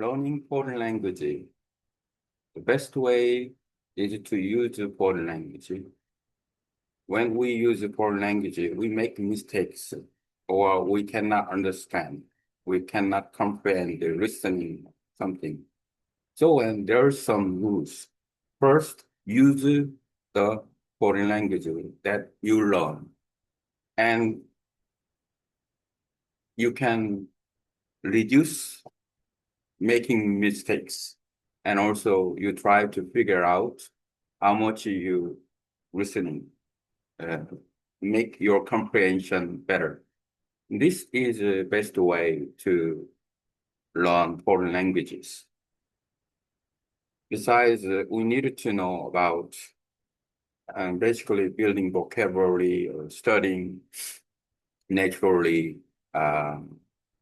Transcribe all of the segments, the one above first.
learning foreign language, the best way is to use the foreign language. When we use the foreign language, we make mistakes or we cannot understand. We cannot comprehend the listening something. So when there are some rules, first use the foreign language that you learn, and you can reduce making mistakes. And also you try to figure out how much you listening, uh, make your comprehension better. This is the best way to learn foreign languages. Besides, we need to know about basically building vocabulary or studying naturally, um,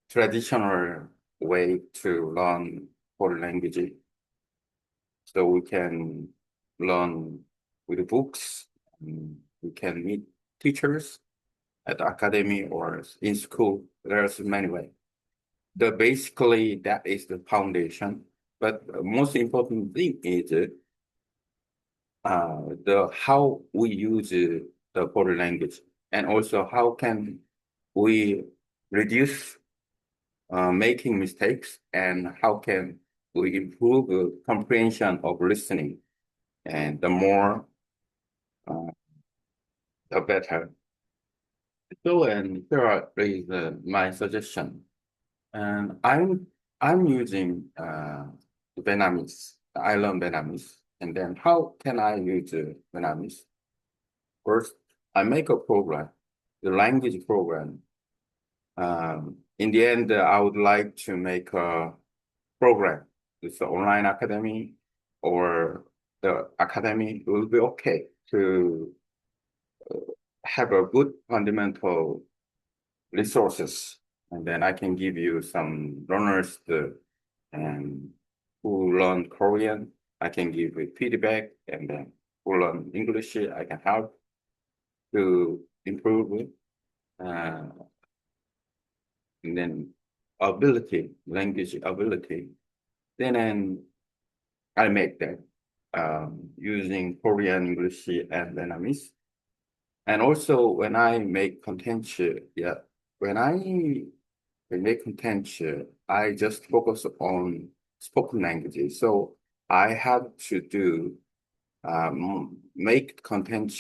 traditional way to learn foreign language. So we can learn with books. We can meet teachers at the academy or in school. There's many ways. Basically that is the foundation. But the most important thing is the how we use the foreign language, and also how can we reduce making mistakes, and how can we improve the comprehension of listening, and the more uh, the better. So, and is my suggestion, and I'm using Vietnamese. I learn Vietnamese, and then how can I use Vietnamese? First, I make a program, the language program. In the end, I would like to make a program. It's an online academy, or the academy will be okay to have a good fundamental resources. And then I can give you some learners and who learn Korean. I can give you feedback, and then who learn English, I can help to improve it. Uh, and then ability, language ability. Then I make that using Korean, English, and Vietnamese. And also when I make content, yeah, when I make content, I just focus on spoken languages. So I have to do make content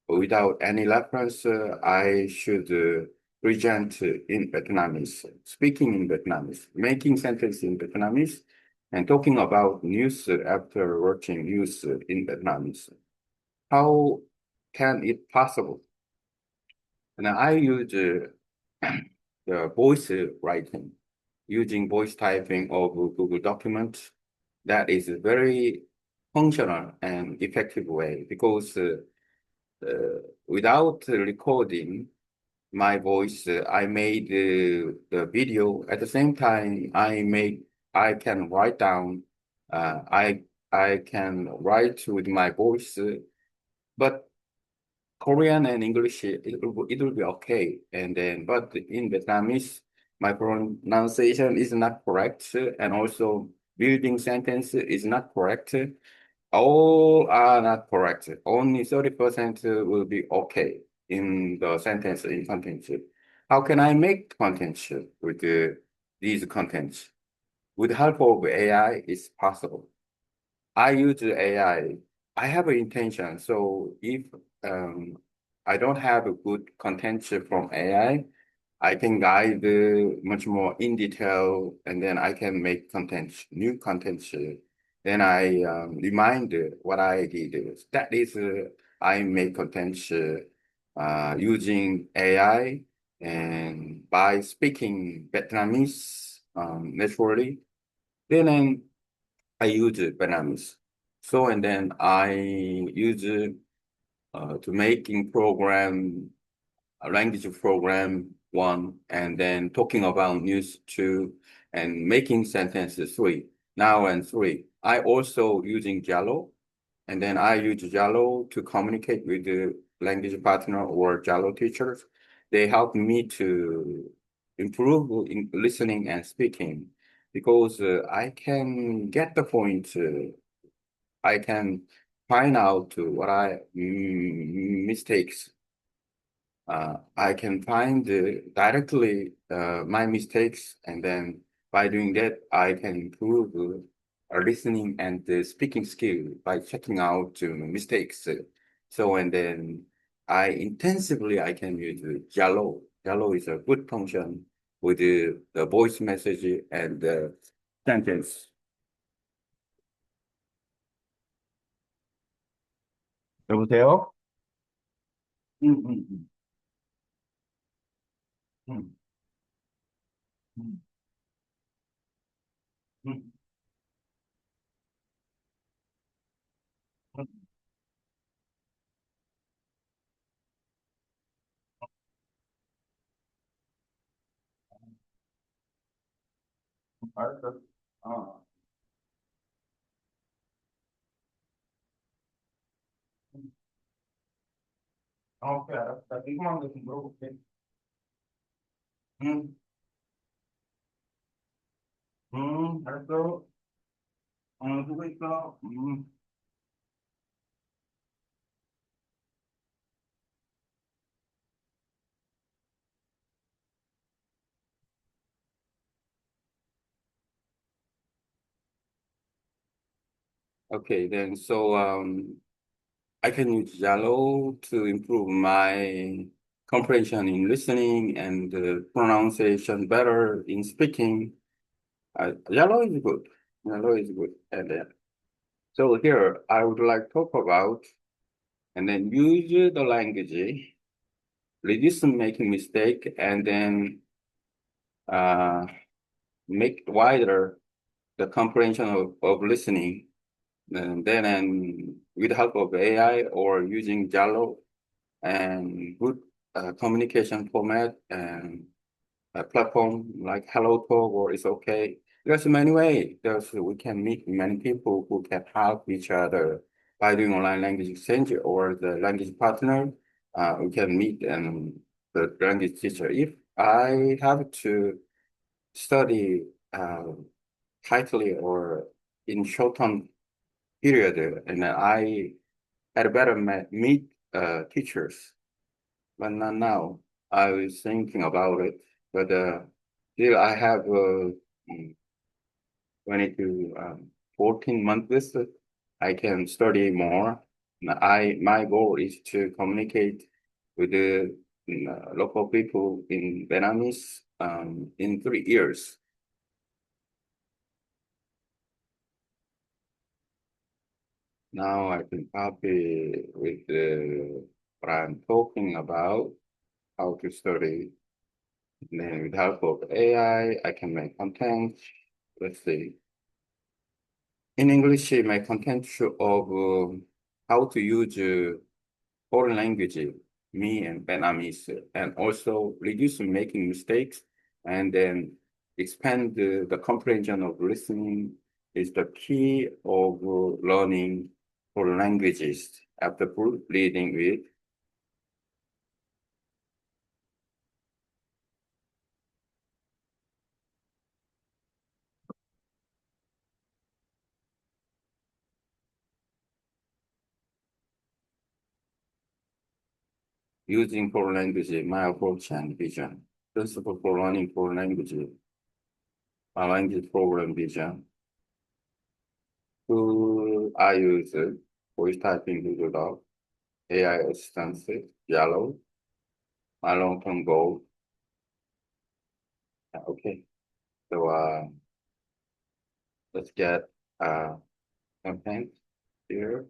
without any reference. I should present in Vietnamese, speaking in Vietnamese, making sentence in Vietnamese, and talking about news after watching news in Vietnamese. How can it possible? And I use the voice writing, using voice typing of Google Documents. That is a very functional and effective way, because without recording my voice, I made the video. At the same time, I can write down, I can write with my voice, but Korean and English, it will be okay. And then, but in Vietnamese, my pronunciation is not correct, and also building sentence is not correct. All are not correct. Only 30% will be okay in the sentence, in content. How can I make content with these contents? With the help of AI, it's possible. I use the AI. I have an intention. So if I don't have a good content from I can guide much more in detail, and then I can make content, new content. Then I remind what I did. That is, I make content using AI and by speaking Vietnamese naturally. Then I use Vietnamese. So, and then I use to making program, a language program one, and then talking about news two, and making sentences three. Now and three. I also using Jello, and then I use Jello to communicate with the language partner or Jello teachers. They help me to improve in listening and speaking. because I can get the point. I can find out what I mistakes. I can find directly my mistakes, and then by doing that, I can improve listening and speaking skill by checking out mistakes. So, and then I can use Yellow. Yellow is a good function with the voice message and the sentence. 여보세요? 음, 음, 음, 음, 음, 음, 알았어. 어. 오케이, 알았어. 궁금한 거 좀 물어볼게. 응, 알았어. 수고 있어. Okay, then so I can use Yellow to improve my comprehension in listening and pronunciation better in speaking. Yellow is good. Yellow is good. And so here I would like to talk about and then use the language, reduce making mistake, and then uh, make wider the comprehension of listening. And then and with the help of AI or using Jallo and good communication format and a platform like HelloTalk or It's Okay. There's many ways. We can meet many people who can help each other by doing online language exchange or the language partner. We can meet and the language teacher. If I have to study tightly or in short term period, and I had better meet teachers, but not now. I was thinking about it, but still I have 20 to 14 months. I can study more. My goal is to communicate with the local people in Vietnamese in 3 years. Now I can copy with what I'm talking about, how to study. And then with help of AI, I can make content. Let's see. In English, my content of how to use foreign language, me and Vietnamese, and also reduce making mistakes, and then expand the comprehension of listening is the key of learning foreign languages after reading with. Using foreign language, my approach and vision. Principle for learning foreign language, my language program vision. Tool I use voice typing Google Doc, AI assistance, Yellow, my long-term goal. Okay, so let's get content here.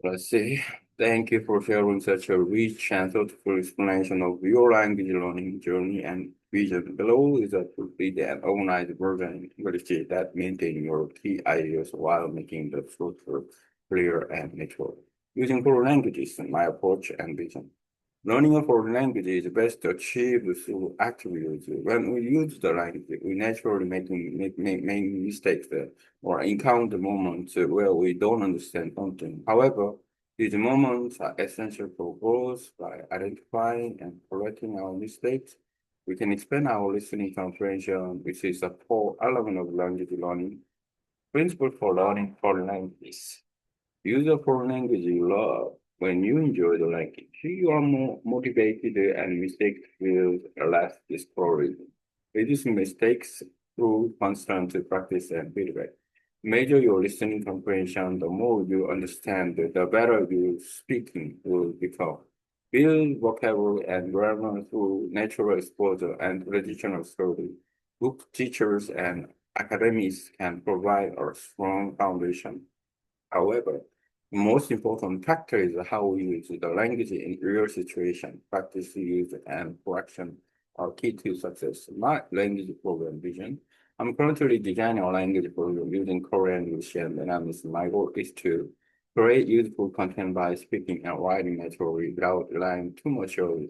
Let's see. Thank you for sharing such a rich and thoughtful explanation of your language learning journey and vision. Below is a complete and organized version in English that maintain your key ideas while making the structure clear and natural. Using foreign languages in my approach and vision. Learning a foreign language is best achieved through active use. When we use the language, we naturally make mistakes or encounter moments where we don't understand something. However, these moments are essential for growth. By identifying and correcting our mistakes, we can expand our listening comprehension, which is a core element of language learning. Principle for learning foreign languages. Use a foreign language you love. When you enjoy the language, you are more motivated and mistakes feel less discouraging. Reduce mistakes through constant practice and feedback. Measure your listening comprehension. The more you understand, the better your speaking will become. Build vocabulary and grammar through natural exposure and traditional study. Book teachers and academics can provide a strong foundation. However, the most important factor is how we use the language in real situation. Practice use and correction are key to success. My language program vision. I'm currently designing a language program using Korean, English, and Vietnamese. My goal is to create useful content by speaking and writing naturally without relying too much on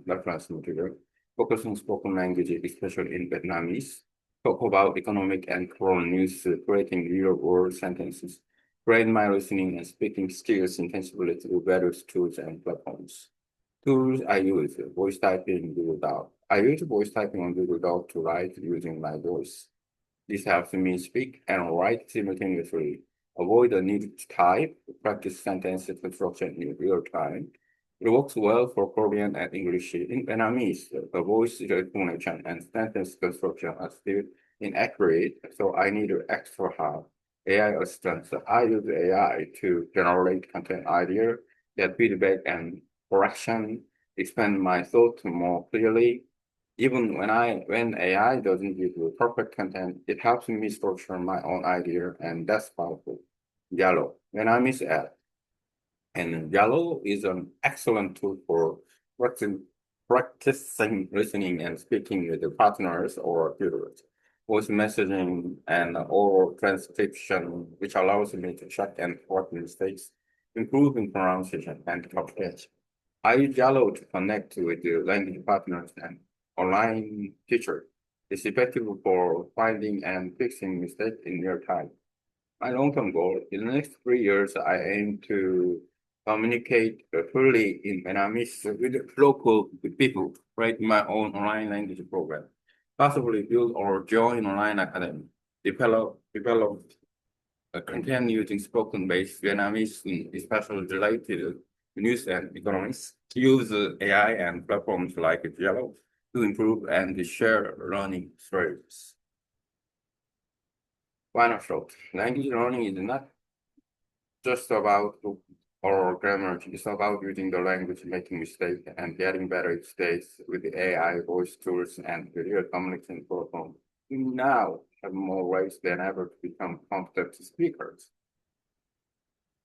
reference material. Focus on spoken language, especially in Vietnamese. Talk about economic and current news, creating real-world sentences. Train my listening and speaking skills intensively through various tools and platforms. Tools I use, voice typing, Google Doc. I use voice typing on Google Doc to write using my voice. This helps me speak and write simultaneously. Avoid the need to type, practice sentence construction in real time. It works well for Korean and English. In Vietnamese, the voice recognition and sentence construction are still inaccurate, so I need extra help. AI assistance. I use AI to generate content idea, get feedback and correction, expand my thoughts more clearly. Even when AI doesn't give you perfect content, it helps me structure my own idea, and that's powerful. Yellow. When I miss ad, and Yellow is an excellent tool for practicing, practicing listening and speaking with the partners or tutors. Voice messaging and oral transcription, which allows me to check and correct mistakes, improving pronunciation and comprehension. I use Yellow to connect with the language partners and online teacher. It's effective for finding and fixing mistakes in real time. My long-term goal in the next 3 years, I aim to communicate fully in Vietnamese with local people, write my own online language program, possibly build or join online academy, develop content using spoken-based Vietnamese, especially related to news and economics, use AI and platforms like Yellow to improve and share learning strategies. Final thought. Language learning is not just about book or grammar. It's about using the language, making mistakes, and getting better each day with the AI, voice tools, and video communication platform. We now have more ways than ever to become competent speakers.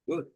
Good.